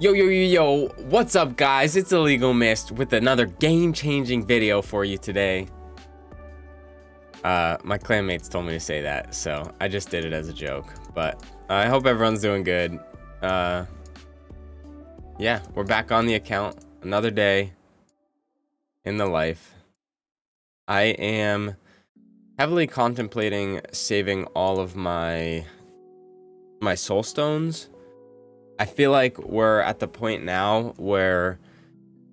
Yo, what's up guys? It's Illegal Mist with another game-changing video for you today. My clanmates told me to say that, so I just did it as a joke, but I hope everyone's doing good. Yeah, we're back on the account, another day in the life. I am heavily contemplating saving all of my soul stones. I feel like we're at the point now where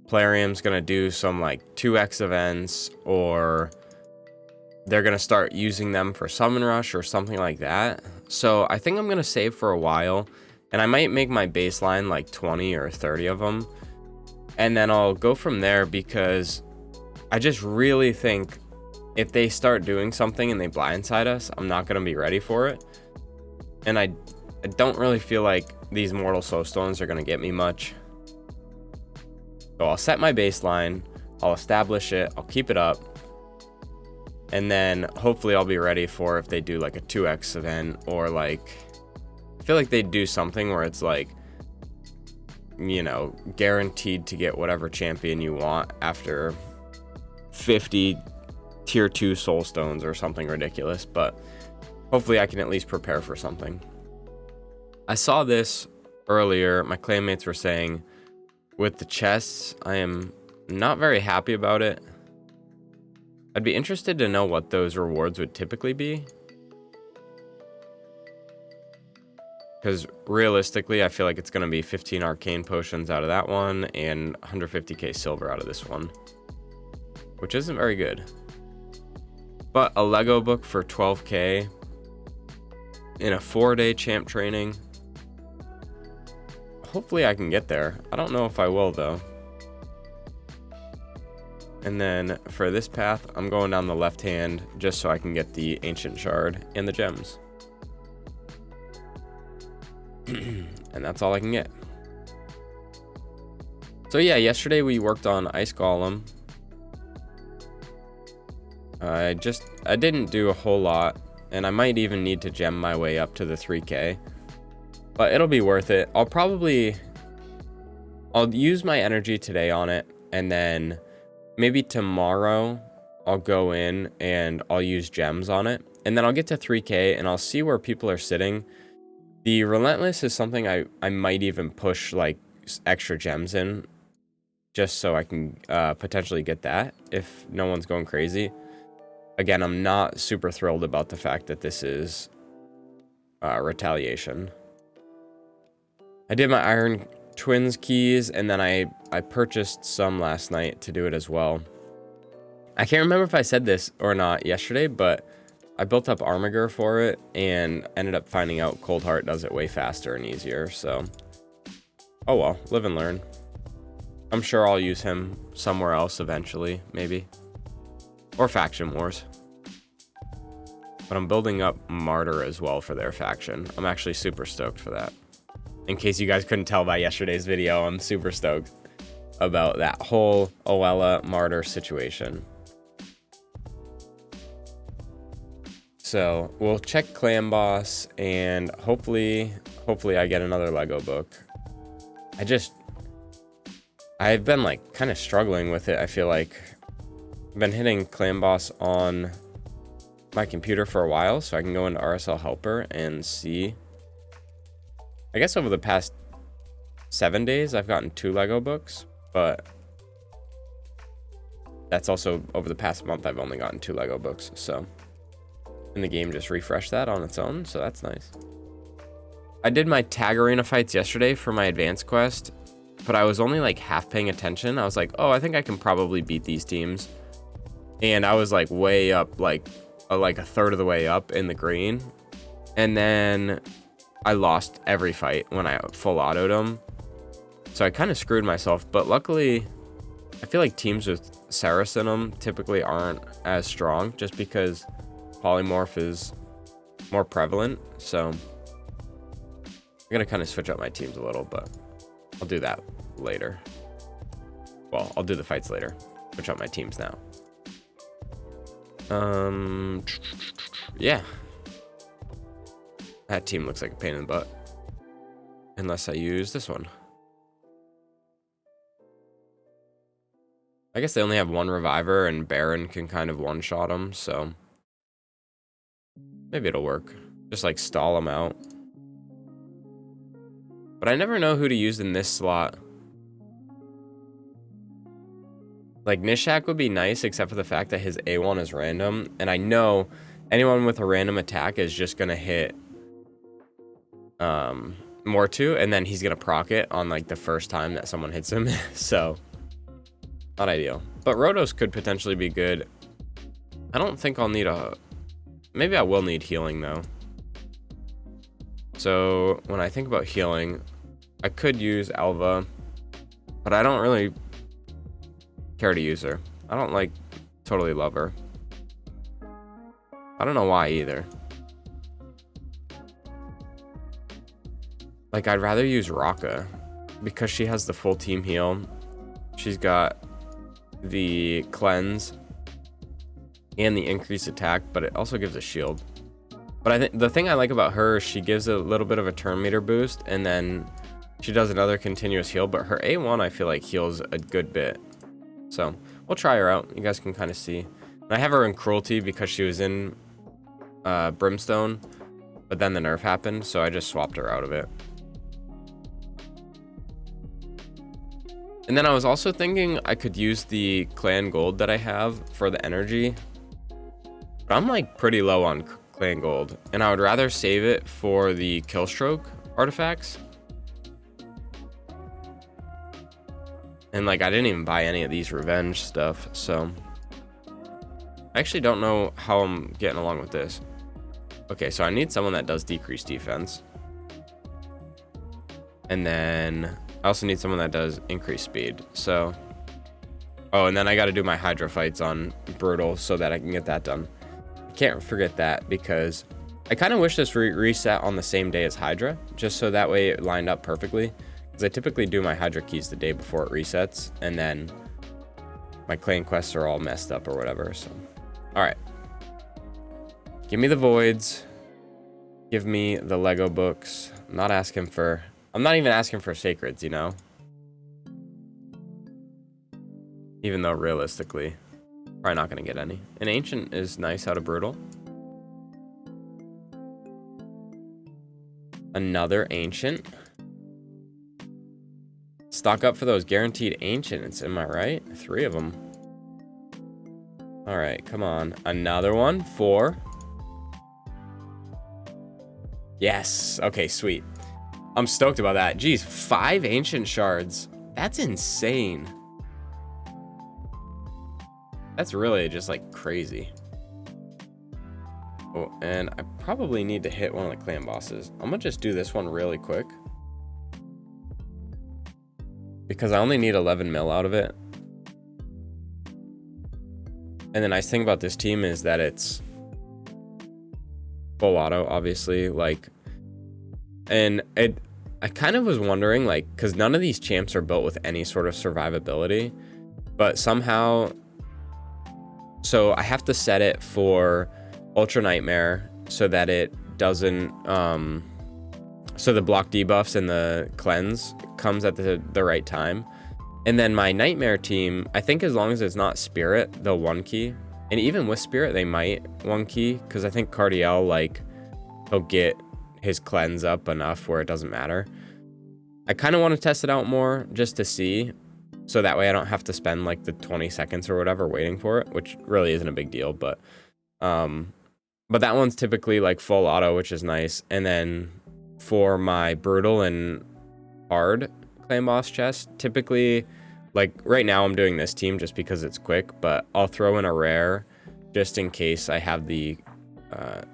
Plarium's gonna do some like 2x events, or they're gonna start using them for Summon Rush or something like that. So I think I'm gonna save for a while, and I might make my baseline like 20 or 30 of them, and then I'll go from there, because I just really think if they start doing something and they blindside us, I'm not gonna be ready for it. And I don't really feel like these Mortal Soul Stones are going to get me much. So I'll set my baseline, I'll establish it, I'll keep it up, and then hopefully I'll be ready for if they do like a 2x event, or like, I feel like they'd do something where it's like, you know, guaranteed to get whatever champion you want after 50 tier 2 soul stones or something ridiculous, but hopefully I can at least prepare for something. I saw this earlier. My clanmates were saying with the chests, I am not very happy about it. I'd be interested to know what those rewards would typically be, because realistically, I feel like it's going to be 15 arcane potions out of that one and 150k silver out of this one, which isn't very good. But a Lego book for 12k in a 4-day champ training. Hopefully I can get there. I don't know if I will though. And then for this path, I'm going down the left hand just so I can get the ancient shard and the gems. And that's all I can get. So yeah, yesterday we worked on Ice Golem. I didn't do a whole lot, and I might even need to gem my way up to the 3k. But it'll be worth it. I'll use my energy today on it, and then maybe tomorrow I'll go in and I'll use gems on it, and then I'll get to 3k and I'll see where people are sitting. The Relentless is something I might even push like extra gems in, just so I can potentially get that if no one's going crazy. Again, I'm not super thrilled about the fact that this is retaliation. I did my Iron Twins keys, and then I purchased some last night to do it as well. I can't remember if I said this or not yesterday, but I built up Armiger for it and ended up finding out Cold Heart does it way faster and easier, so oh well, live and learn. I'm sure I'll use him somewhere else eventually, maybe. Or Faction Wars. But I'm building up Martyr as well for their faction. I'm actually super stoked for that. In case you guys couldn't tell by yesterday's video, I'm super stoked about that whole Oella Martyr situation. So we'll check Clan Boss, and hopefully I get another Lego book. I've been like kind of struggling with it. I feel like I've been hitting Clan Boss on my computer for a while, so I can go into RSL Helper and see. I guess over the past 7 days, I've gotten 2 Lego books, but that's also over the past month, I've only gotten 2 Lego books, so. And the game just refreshed that on its own, so that's nice. I did my tag arena fights yesterday for my advanced quest, but I was only like half paying attention. I was like, oh, I think I can probably beat these teams. And I was like way up, like a third of the way up in the green. And then I lost every fight when I full autoed them. So I kind of screwed myself, but luckily I feel like teams with Ceres in them typically aren't as strong, just because polymorph is more prevalent. So I'm gonna kind of switch up my teams a little, but I'll do that later. Well, I'll do the fights later. Switch up my teams now. Yeah. That team looks like a pain in the butt. Unless I use this one. I guess they only have one reviver, and Baron can kind of one-shot them, so maybe it'll work. Just like stall them out. But I never know who to use in this slot. Like, Nishak would be nice, except for the fact that his A1 is random. And I know anyone with a random attack is just going to hit Mortu, and then he's going to proc it on, like, the first time that someone hits him. So, not ideal. But Rotos could potentially be good. I don't think I'll need a... Maybe I will need healing, though. So, when I think about healing, I could use Alva, but I don't really care to use her. I don't, like, totally love her. I don't know why, either. Like, I'd rather use Raka, because she has the full team heal. She's got the cleanse and the increased attack, but it also gives a shield. But I think the thing I like about her is she gives a little bit of a turn meter boost, and then she does another continuous heal, but her A1 I feel like heals a good bit. So we'll try her out. You guys can kind of see. And I have her in Cruelty because she was in Brimstone, but then the nerf happened, so I just swapped her out of it. And then I was also thinking I could use the clan gold that I have for the energy, but I'm like pretty low on clan gold, and I would rather save it for the Killstroke artifacts. And like, I didn't even buy any of these revenge stuff, so I actually don't know how I'm getting along with this. Okay, so I need someone that does decrease defense, and then I also need someone that does increase speed. So, oh, and then I got to do my Hydra fights on Brutal so that I can get that done. I can't forget that, because I kind of wish this reset on the same day as Hydra, just so that way it lined up perfectly. Because I typically do my Hydra keys the day before it resets, and then my clan quests are all messed up or whatever. So, all right. Give me the voids. Give me the Lego books. I'm not even asking for sacreds, you know? Even though realistically, probably not going to get any. An ancient is nice out of Brutal. Another ancient. Stock up for those guaranteed ancients, am I right? 3 of them. All right, come on. Another one. 4. Yes. Okay, sweet. I'm stoked about that. Geez, 5 ancient shards. That's insane. That's really just like crazy. Oh, and I probably need to hit one of the clan bosses. I'm gonna just do this one really quick, because I only need 11 mil out of it. And the nice thing about this team is that it's full auto, obviously. Like, and I kind of was wondering, like, because none of these champs are built with any sort of survivability, but somehow, so I have to set it for Ultra Nightmare so that it doesn't, so the block debuffs and the cleanse comes at the right time. And then my Nightmare team, I think as long as it's not Spirit, they'll 1 key. And even with Spirit, they might 1 key, because I think Cardiel, like, he'll get his cleanse up enough where it doesn't matter. I kind of want to test it out more just to see, so that way I don't have to spend like the 20 seconds or whatever waiting for it, which really isn't a big deal. But that one's typically like full auto, which is nice. And then for my Brutal and Hard clan boss chest, typically, like right now I'm doing this team just because it's quick, but I'll throw in a rare just in case I have the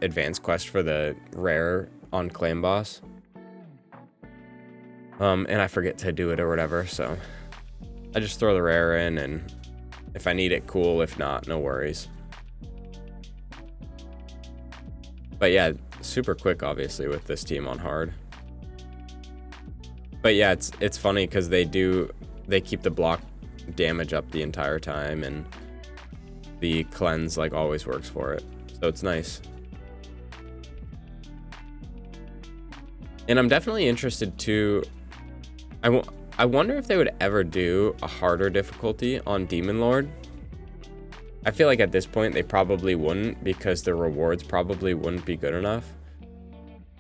advanced quest for the rare on clan boss. And I forget to do it or whatever, so I just throw the rare in, and if I need it, cool. If not, no worries. But yeah, super quick, obviously, with this team on hard. But yeah, it's funny because they keep the block damage up the entire time, and the cleanse like always works for it, so it's nice. And I'm definitely interested to, I wonder if they would ever do a harder difficulty on Demon Lord. I feel like at this point they probably wouldn't, because the rewards probably wouldn't be good enough.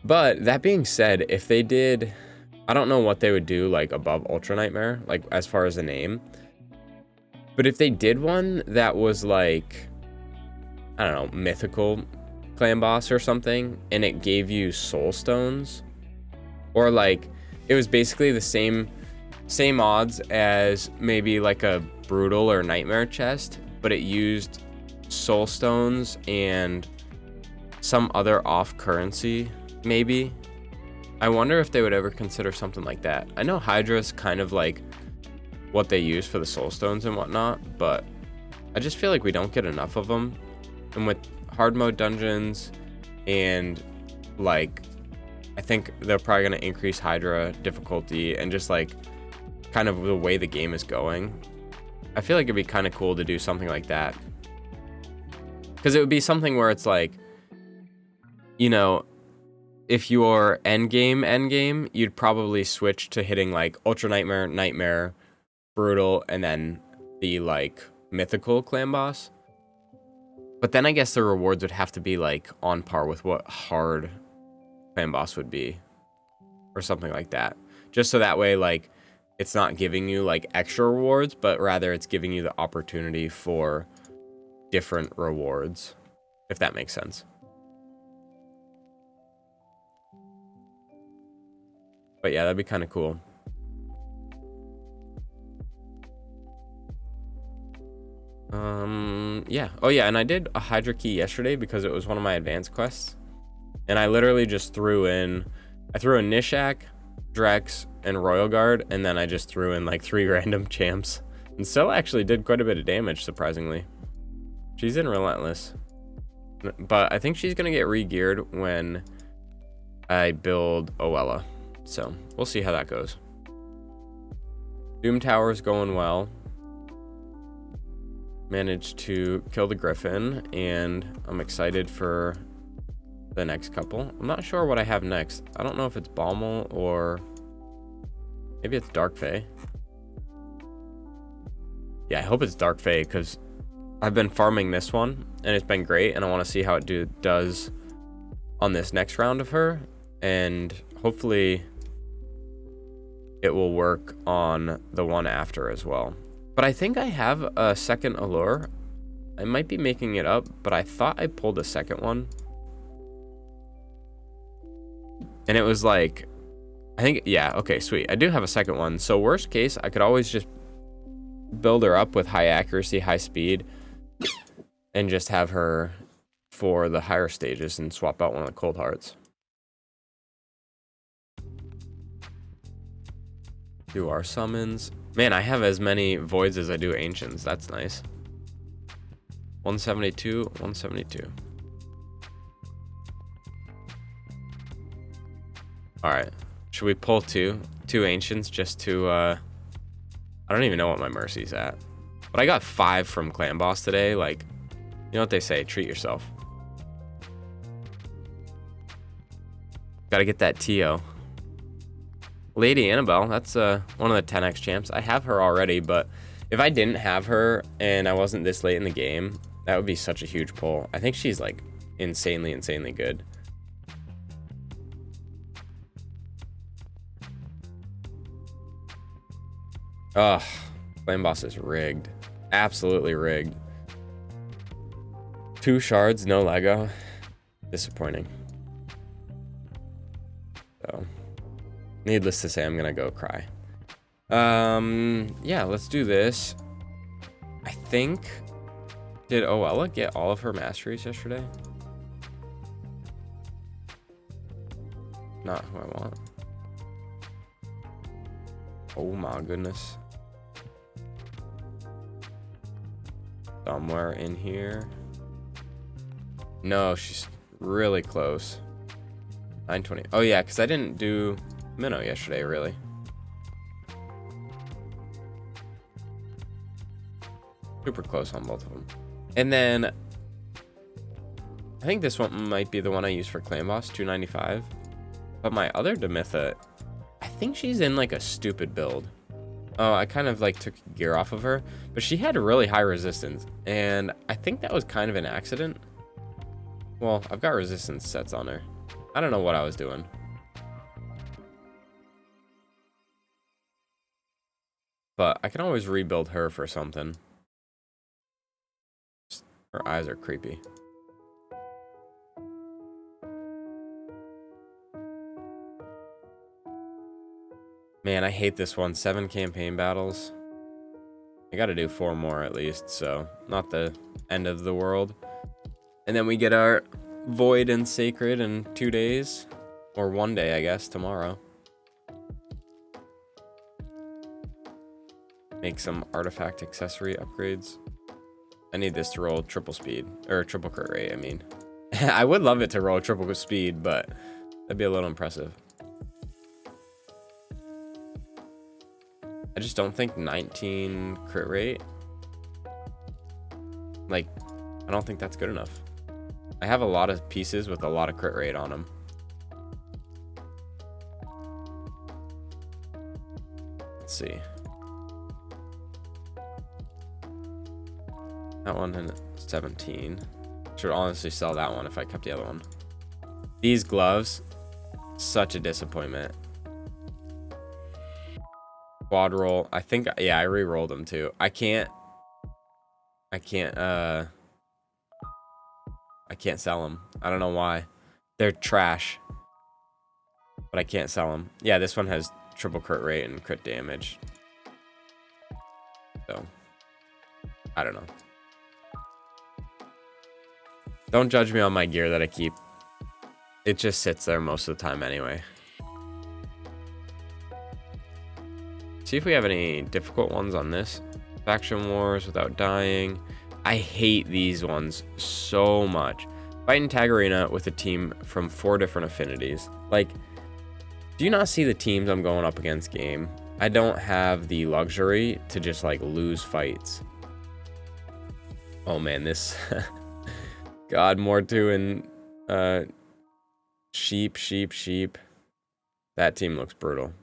But that being said, if they did, I don't know what they would do like above Ultra Nightmare, like as far as a name. But if they did one that was like, I don't know, mythical clan boss or something, and it gave you soul stones, or like it was basically the same odds as maybe like a brutal or nightmare chest, but it used soul stones and some other off currency, maybe. I wonder if they would ever consider something like that. I know Hydra's kind of like what they use for the soul stones and whatnot, but I just feel like we don't get enough of them. And with hard mode dungeons, and like, I think they're probably going to increase Hydra difficulty, and just like kind of the way the game is going, I feel like it'd be kind of cool to do something like that. Because it would be something where it's like, you know, if you're endgame, you'd probably switch to hitting like Ultra Nightmare, Nightmare, Brutal, and then the like mythical clan boss. But then I guess the rewards would have to be like on par with what hard clan boss would be, or something like that. Just so that way, like, it's not giving you like extra rewards, but rather it's giving you the opportunity for different rewards, if that makes sense. But yeah, that'd be kind of cool. Yeah. Oh yeah, and I did a Hydra key yesterday because it was one of my advanced quests. And I literally just threw in Nishak, Drex, and Royal Guard, and then I just threw in like 3 random champs. And Stella actually did quite a bit of damage, surprisingly. She's in Relentless. But I think she's gonna get re-geared when I build Oella. So we'll see how that goes. Doom Tower's going well. Managed to kill the Griffin, and I'm excited for the next couple. I'm not sure what I have next. I don't know if it's Baumel or maybe it's Dark Fae. Yeah, I hope it's Dark Fae, because I've been farming this one and it's been great, and I want to see how it does on this next round of her, and hopefully it will work on the one after as well. But I think I have a second allure. I might be making it up, but I thought I pulled a second one. And it was like, I think, yeah, okay, sweet. I do have a second one. So worst case, I could always just build her up with high accuracy, high speed, and just have her for the higher stages and swap out one of the cold hearts. Do our summons. Man, I have as many voids as I do ancients. That's nice. 172, 172. All right. Should we pull two ancients just to, I don't even know what my mercy's at. But I got 5 from Clan Boss today. Like, you know what they say, treat yourself. Gotta get that TO. Lady Annabelle, that's one of the 10x champs. I have her already, but if I didn't have her and I wasn't this late in the game, that would be such a huge pull. I think she's like insanely good. Ugh, Clan Boss is rigged. Absolutely rigged. 2 shards, no Lego. Disappointing. So, needless to say, I'm gonna go cry. Yeah, let's do this. I think, did Oella get all of her masteries yesterday? Not who I want. Oh my goodness. Somewhere in here. No, she's really close. 920. Oh yeah, because I didn't do Minnow yesterday, really. Super close on both of them. And then I think this one might be the one I use for Clan Boss, 295. But my other Demitha, I think she's in like a stupid build. Oh, I kind of like took gear off of her, but she had really high resistance, and I think that was kind of an accident. Well, I've got resistance sets on her. I don't know what I was doing. But I can always rebuild her for something. Her eyes are creepy. Man, I hate this one. 7 campaign battles. I gotta do 4 more at least, so not the end of the world. And then we get our Void and Sacred in 2 days. Or 1 day, I guess, tomorrow. Make some artifact accessory upgrades. I need this to roll triple speed. Or triple crit rate, I mean. I would love it to roll triple speed, but that'd be a little impressive. I just don't think 19 crit rate. Like, I don't think that's good enough. I have a lot of pieces with a lot of crit rate on them. Let's see. That one in 17. Should honestly sell that one if I kept the other one. These gloves, such a disappointment. Quad roll. I think, yeah, I re-rolled them too. I can't sell them. I don't know why. They're trash. But I can't sell them. Yeah, this one has triple crit rate and crit damage. So, I don't know. Don't judge me on my gear that I keep. It just sits there most of the time anyway. See if we have any difficult ones on this. Faction Wars without dying. I hate these ones so much. Fight in Tag Arena with a team from 4 different affinities. Like, do you not see the teams I'm going up against game? I don't have the luxury to just like lose fights. Oh man, this God Mortu and sheep. That team looks brutal.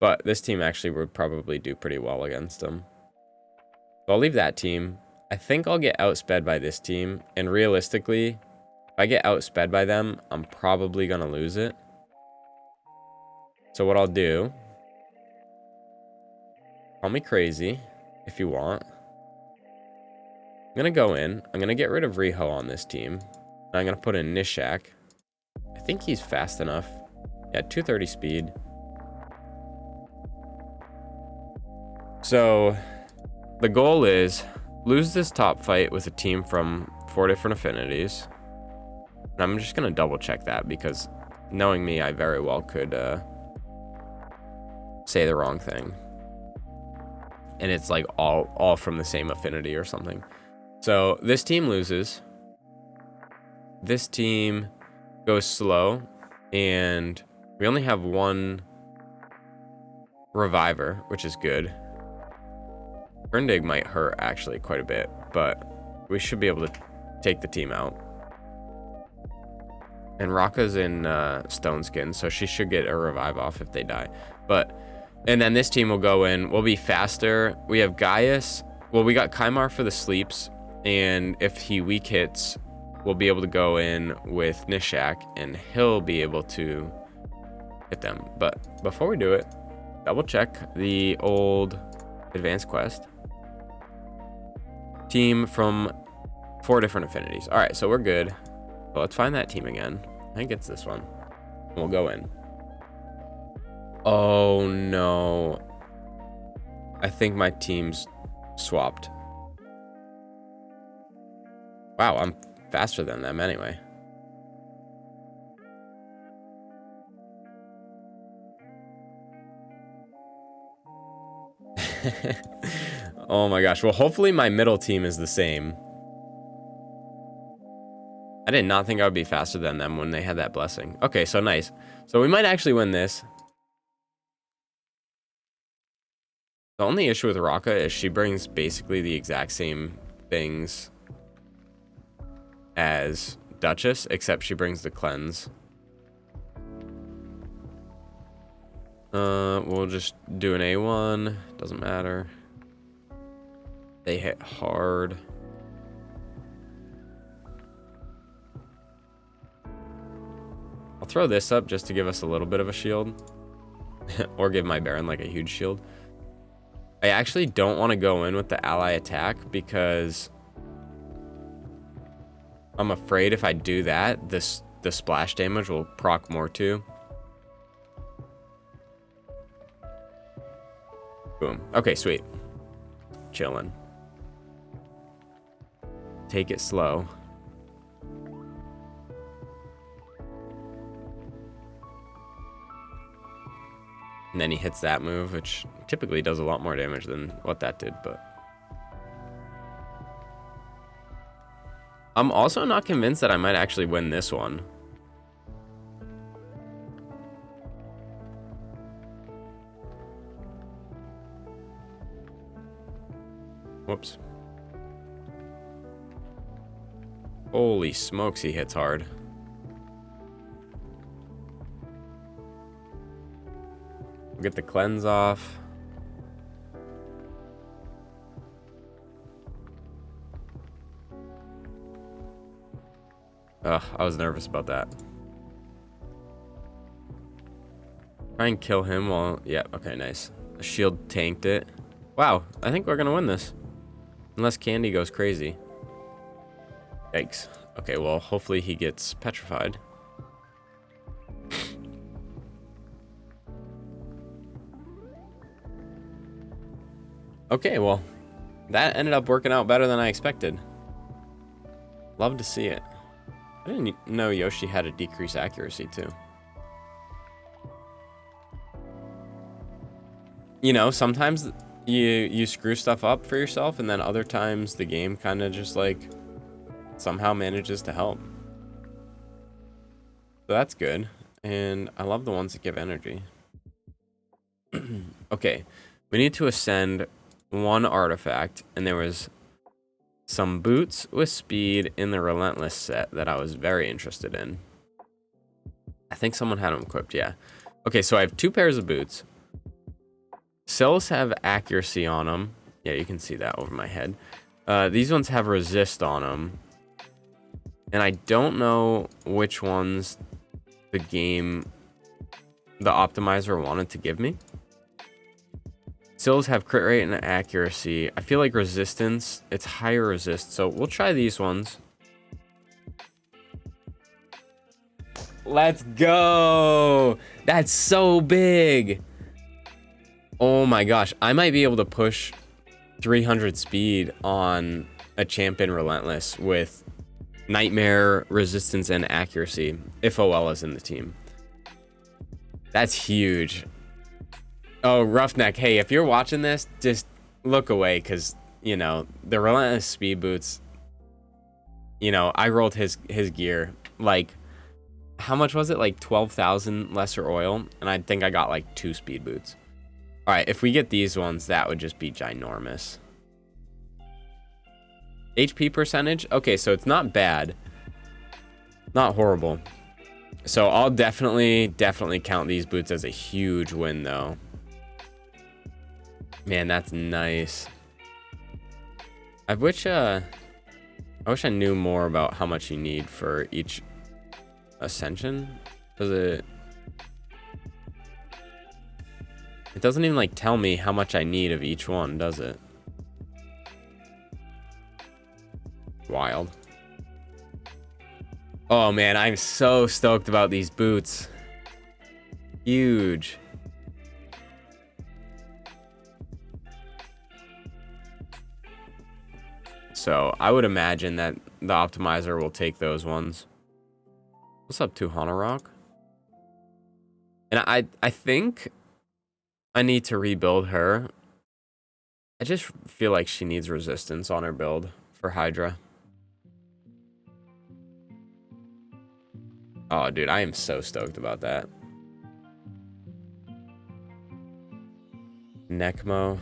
But this team actually would probably do pretty well against them. So I'll leave that team. I think I'll get outsped by this team. And realistically, if I get outsped by them, I'm probably going to lose it. So what I'll do, call me crazy if you want. I'm going to go in. I'm going to get rid of Riho on this team. And I'm going to put in Nishak. I think he's fast enough. Yeah, 230 speed. So the goal is lose this top fight with a team from 4 different affinities. And I'm just going to double check that because knowing me, I very well could say the wrong thing. And it's like all from the same affinity or something. So this team loses. This team goes slow. And we only have 1 reviver, which is good. Brendig might hurt actually quite a bit, but we should be able to take the team out. And Raka's in Stone Skin, so she should get a revive off if they die. And then this team will go in. We'll be faster. We have Gaius. Well, we got Kymar for the sleeps, and if he weak hits, we'll be able to go in with Nishak, and he'll be able to hit them. But before we do it, double check the old advanced quest. Team from 4 different affinities. All right, so we're good. Well, let's find that team again. I think it's this one. We'll go in. Oh no. I think my team's swapped. Wow, I'm faster than them anyway. Oh my gosh. Well, hopefully my middle team is the same. I did not think I would be faster than them when they had that blessing. Okay, so nice. So we might actually win this. The only issue with Raka is she brings basically the exact same things as Duchess, except she brings the cleanse. We'll just do an A1. Doesn't matter. They hit hard. I'll throw this up just to give us a little bit of a shield. Or give my Baron like a huge shield. I actually don't want to go in with the ally attack because I'm afraid if I do that, the splash damage will proc more too. Boom. Okay, sweet. Chillin'. Take it slow. And then he hits that move, which typically does a lot more damage than what that did, but... I'm also not convinced that I might actually win this one. Whoops. Holy smokes, he hits hard. Get the cleanse off. Ugh, I was nervous about that. Try and kill him while... Yeah, okay, nice. The shield tanked it. Wow, I think we're gonna win this. Unless Candy goes crazy. Yikes. Okay, well, hopefully he gets petrified. Okay, well, that ended up working out better than I expected. Love to see it. I didn't know Yoshi had a decreased accuracy too. You know, sometimes you screw stuff up for yourself, and then other times the game kind of just like somehow manages to help. So that's good, and I love the ones that give energy. Okay, we need to ascend one artifact, and there was some boots with speed in the Relentless set that I was very interested in. I think someone had them equipped, yeah. Okay, so I have 2 pairs of boots. Cells have accuracy on them. Yeah, you can see that over my head. These ones have resist on them. And I don't know which ones the optimizer wanted to give me. Sills have crit rate and accuracy. I feel like resistance, it's higher resist, so we'll try these ones. Let's go! That's so big! Oh my gosh, I might be able to push 300 speed on a champion Relentless with Nightmare, resistance, and accuracy, if OL is in the team. That's huge. Oh, Roughneck, hey, if you're watching this, just look away, because, you know, the Relentless speed boots, you know, I rolled his gear, like, how much was it? Like 12,000 lesser oil, and I think I got like 2 speed boots. All right, if we get these ones, that would just be ginormous. HP percentage? Okay, so it's not bad. Not horrible. So I'll definitely count these boots as a huge win, though. Man, that's nice. I wish I knew more about how much you need for each ascension. It doesn't even like tell me how much I need of each one, does it? Wild. Oh man, I'm so stoked about these boots. Huge. So I would imagine that the optimizer will take those ones. What's up, Tuhana Rock? And I think I need to rebuild her. I just feel like she needs resistance on her build for Hydra. Oh, dude, I am so stoked about that. Necmo.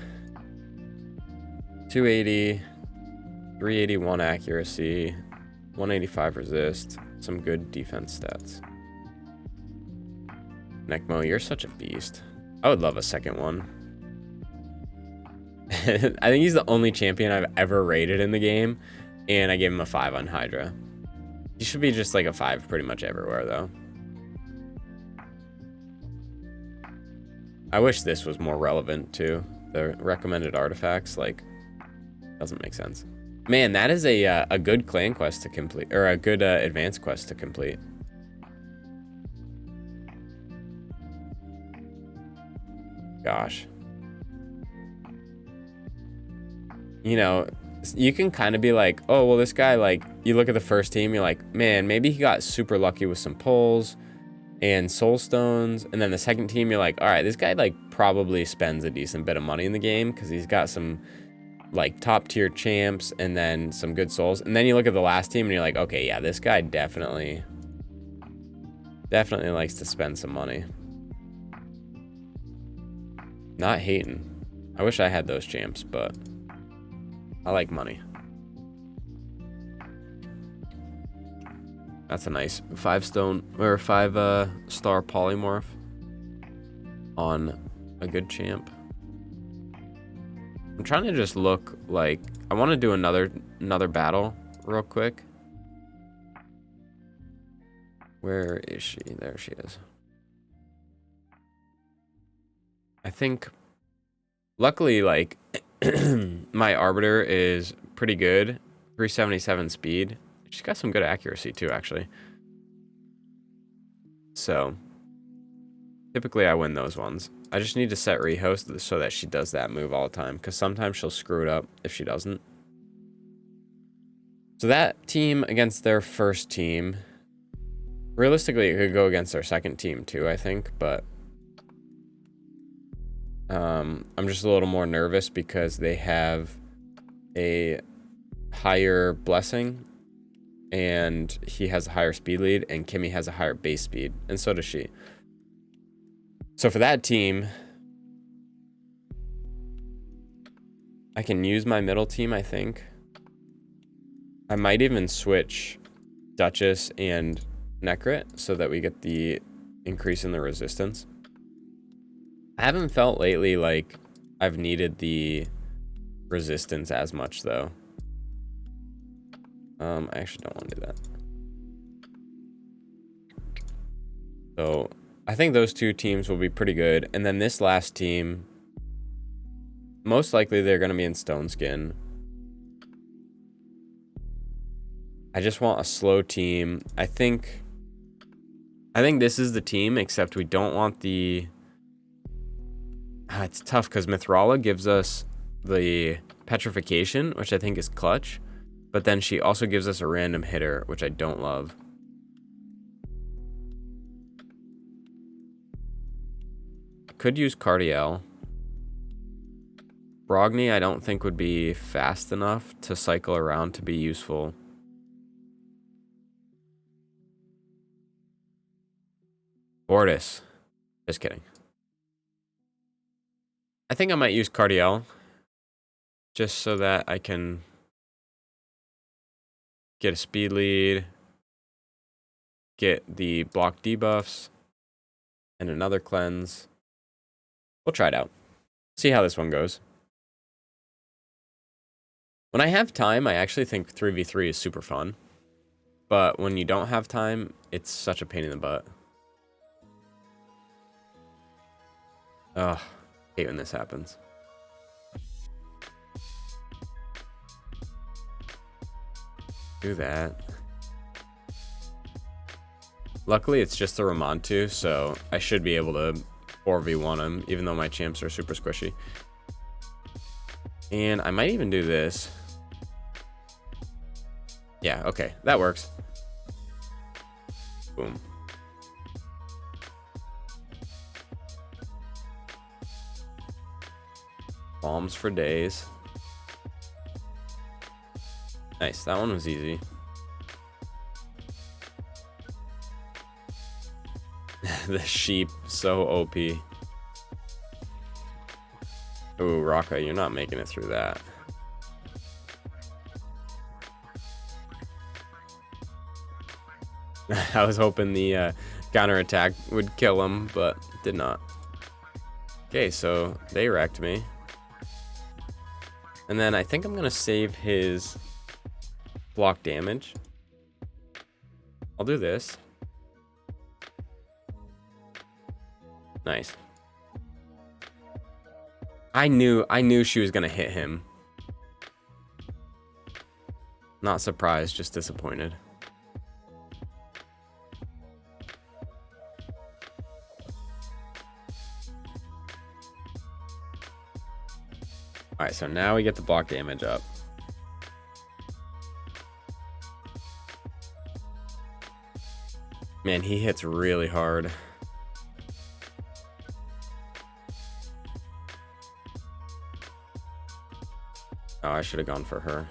280. 381 accuracy. 185 resist. Some good defense stats. Necmo, you're such a beast. I would love a second one. I think he's the only champion I've ever rated in the game, and I gave him a 5 on Hydra. He should be just like a 5 pretty much everywhere, though. I wish this was more relevant, too. The recommended artifacts, like, doesn't make sense. Man, that is a good clan quest to complete, or a good advanced quest to complete. Gosh. You know, you can kind of be like, oh, well, this guy, like, you look at the first team, you're like, man, maybe he got super lucky with some pulls and soul stones. And then the second team, you're like, all right, this guy, like, probably spends a decent bit of money in the game because he's got some, like, top tier champs and then some good souls. And then you look at the last team and you're like, okay, yeah, this guy definitely likes to spend some money. Not hating. I wish I had those champs, but I like money. That's a nice 5-stone or 5-star polymorph on a good champ. I'm trying to just look like I want to do another battle real quick. Where is she? There she is. I think luckily, like, my Arbiter is pretty good. 377 speed. She's got some good accuracy too, actually. So typically I win those ones. I just need to set rehost so that she does that move all the time, because sometimes she'll screw it up if she doesn't. So that team against their first team, realistically it could go against their second team too, I think, but I'm just a little more nervous because they have a higher blessing and he has a higher speed lead and Kimmy has a higher base speed, and so does she. So for that team, I can use my middle team, I think. I might even switch Duchess and Necrit so that we get the increase in the resistance. I haven't felt lately like I've needed the resistance as much, though. I actually don't want to do that. So I think those two teams will be pretty good. And then this last team, most likely they're going to be in Stone Skin. I just want a slow team. I think this is the team, except we don't want the... it's tough because Mithrala gives us the petrification, which I think is clutch. But then she also gives us a random hitter, which I don't love. I could use Cardiel. Brogni I don't think would be fast enough to cycle around to be useful. Bortus. Just kidding. I think I might use Cardiel just so that I can get a speed lead, get the block debuffs, and another cleanse. We'll try it out. See how this one goes. When I have time, I actually think 3v3 is super fun. But when you don't have time, it's such a pain in the butt. Ugh, hate when this happens. Do that. Luckily, it's just the Ramontu, so I should be able to 4v1 him, even though my champs are super squishy. And I might even do this. Yeah, okay, that works. Boom. Bombs for days. Nice, that one was easy. The sheep, so OP. Ooh, Raka, you're not making it through that. I was hoping the counter attack would kill him, but did not. Okay, so they wrecked me. And then I think I'm gonna save his block damage. I'll do this. Nice. I knew she was gonna hit him. Not surprised, just disappointed. Alright, so now we get the block damage up. Man, he hits really hard. Oh, I should have gone for her.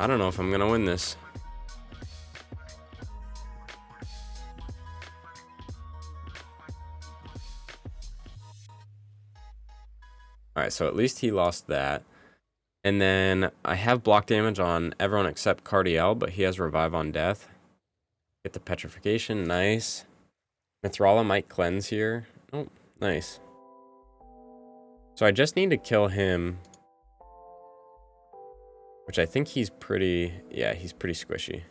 I don't know if I'm gonna win this. Alright, so at least he lost that. And then I have block damage on everyone except Cardiel, but he has revive on death. Get the petrification, nice. Mithrala might cleanse here. Oh, nice. So I just need to kill him. Which I think he's pretty, yeah, he's pretty squishy.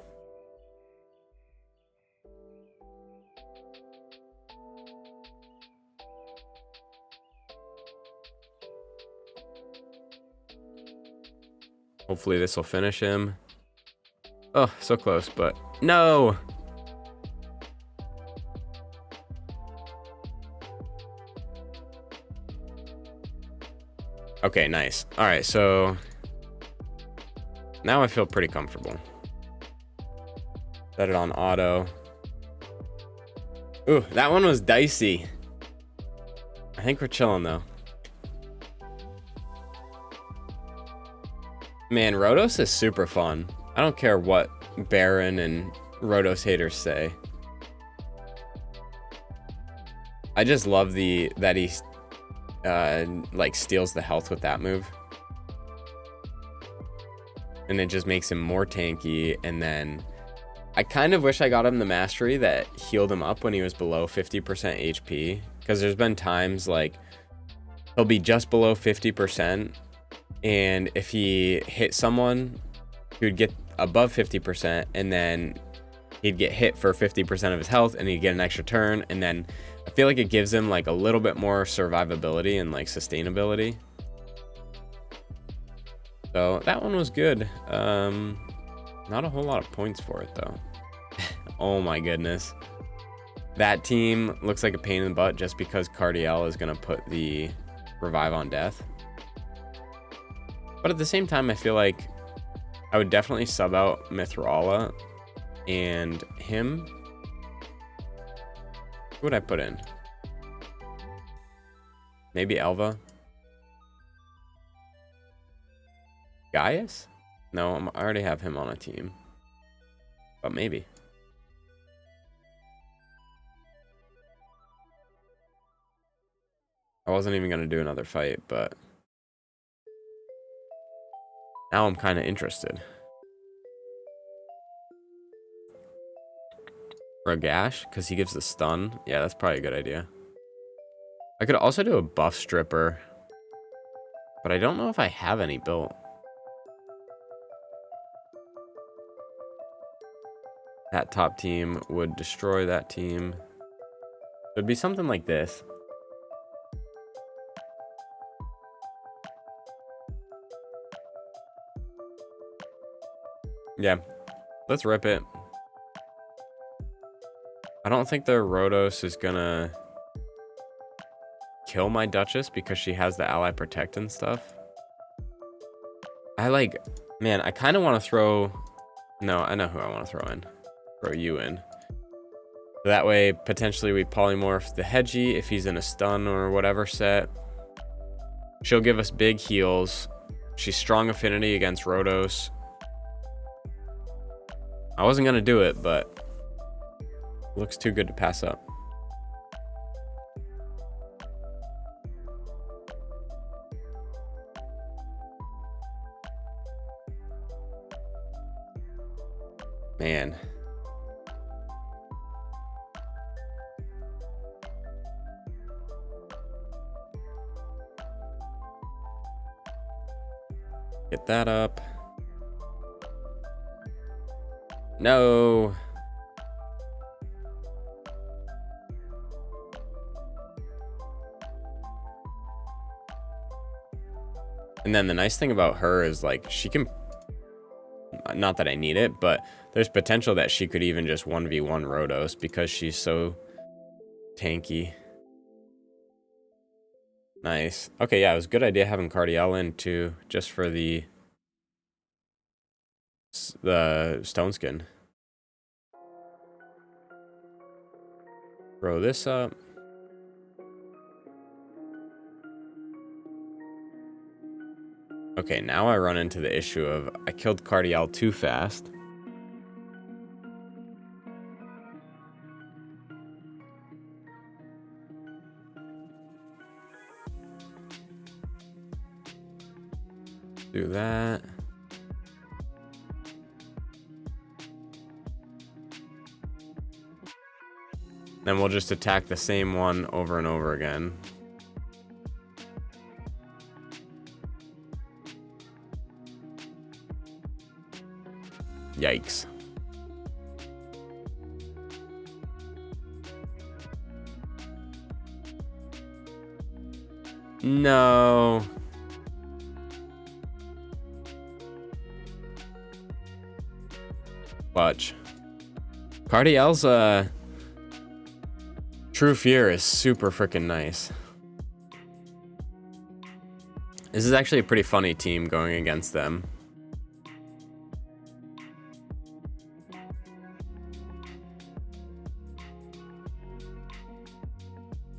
Hopefully this will finish him. Oh, so close, but no! Okay, nice. All right, so now I feel pretty comfortable. Set it on auto. Ooh, that one was dicey. I think we're chilling though. Man, Rotos is super fun. I don't care what Baron and Rotos haters say. I just love that he like steals the health with that move. And it just makes him more tanky. And then I kind of wish I got him the mastery that healed him up when he was below 50% HP. Because there's been times like he'll be just below 50%. And if he hit someone, he would get above 50%. And then he'd get hit for 50% of his health. And he'd get an extra turn. And then I feel like it gives him like a little bit more survivability and like sustainability. So that one was good. Not a whole lot of points for it though. Oh my goodness. That team looks like a pain in the butt just because Cardiel is going to put the revive on death. But at the same time, I feel like I would definitely sub out Mithrala and him. Who would I put in? Maybe Elva? Gaius? No, I already have him on a team. But maybe. I wasn't even going to do another fight, but now I'm kind of interested. Ragash, because he gives the stun. Yeah, that's probably a good idea. I could also do a buff stripper, but I don't know if I have any built. That top team would destroy that team. It'd be something like this. Yeah, let's rip it. I don't think the Rotos is gonna kill my Duchess because she has the ally protect and stuff. Man, I kind of want to throw... No, I know who I want to throw in. Throw you in. So that way, potentially we polymorph the Hedgie if he's in a stun or whatever set. She'll give us big heals. She's strong affinity against Rotos. I wasn't going to do it, but looks too good to pass up. Man. Get that up. No. And then the nice thing about her is, like, she can, not that I need it, but there's potential that she could even just 1v1 Rotos because she's so tanky. Nice. Okay, yeah, it was a good idea having Cardiel in too, just for the stone skin. Throw this up. Okay, now I run into the issue of I killed Cardiel too fast. Do that. Then we'll just attack the same one over and over again. Yikes. No. Watch. Cardiel's True Fear is super freaking nice. This is actually a pretty funny team going against them.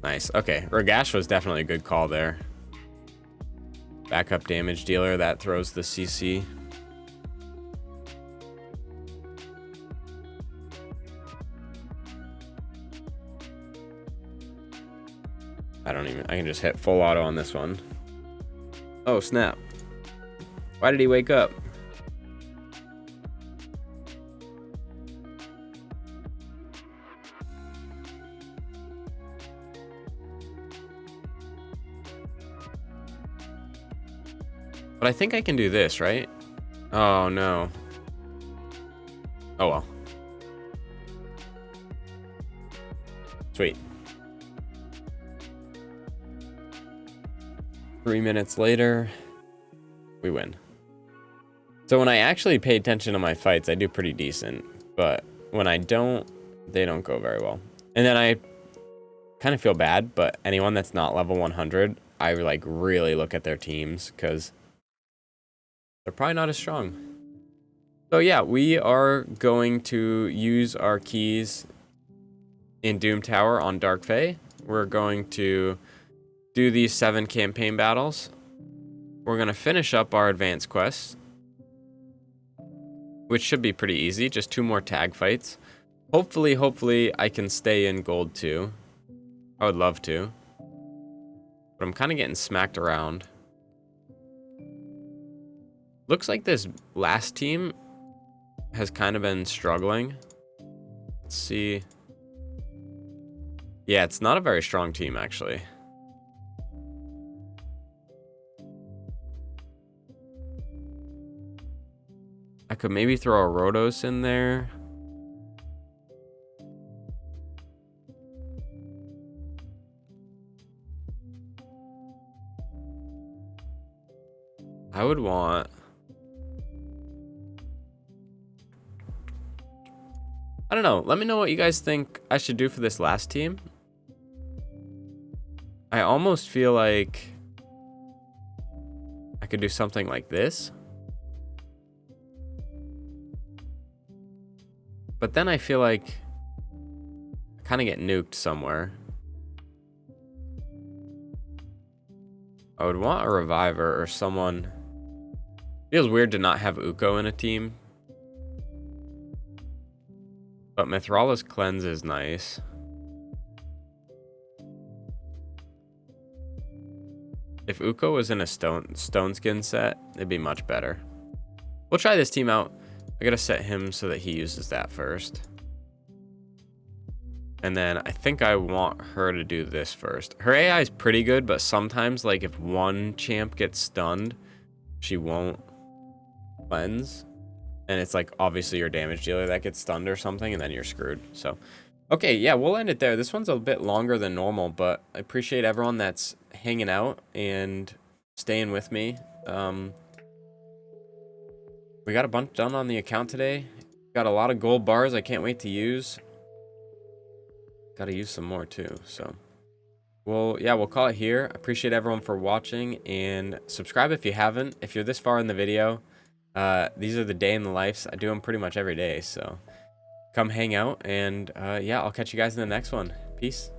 Nice. Okay, Ragash was definitely a good call there. Backup damage dealer that throws the CC. I can just hit full auto on this one. Oh, snap. Why did he wake up? But I think I can do this, right? Oh, no. Oh, well. Sweet. 3 minutes later, we win. So when I actually pay attention to my fights, I do pretty decent. But when I don't, they don't go very well. And then I kind of feel bad, but anyone that's not level 100, I like really look at their teams because they're probably not as strong. So yeah, we are going to use our keys in Doom Tower on Dark Fae. We're going to do these 7 campaign battles. We're going to finish up our advanced quests, which should be pretty easy. Just 2 more tag fights. Hopefully I can stay in gold 2. I would love to. But I'm kind of getting smacked around. Looks like this last team has kind of been struggling. Let's see. Yeah, it's not a very strong team, actually. I could maybe throw a Rotos in there. I would want... I don't know. Let me know what you guys think I should do for this last team. I almost feel like I could do something like this. But then I feel like I kind of get nuked somewhere. I would want a Reviver or someone. Feels weird to not have Uko in a team. But Mithrala's Cleanse is nice. If Uko was in a stone skin set, it'd be much better. We'll try this team out. I gotta set him so that he uses that first. And then I think I want her to do this first. Her AI is pretty good, but sometimes, like, if one champ gets stunned, she won't cleanse. And it's, like, obviously your damage dealer that gets stunned or something, and then you're screwed. So, okay, yeah, we'll end it there. This one's a bit longer than normal, but I appreciate everyone that's hanging out and staying with me. We got a bunch done on the account today. Got a lot of gold bars I can't wait to use. Got to use some more too, so. Well, yeah, we'll call it here. Appreciate everyone for watching, and subscribe if you haven't. If you're this far in the video, these are the day in the lives. I do them pretty much every day, so come hang out, and yeah, I'll catch you guys in the next one. Peace.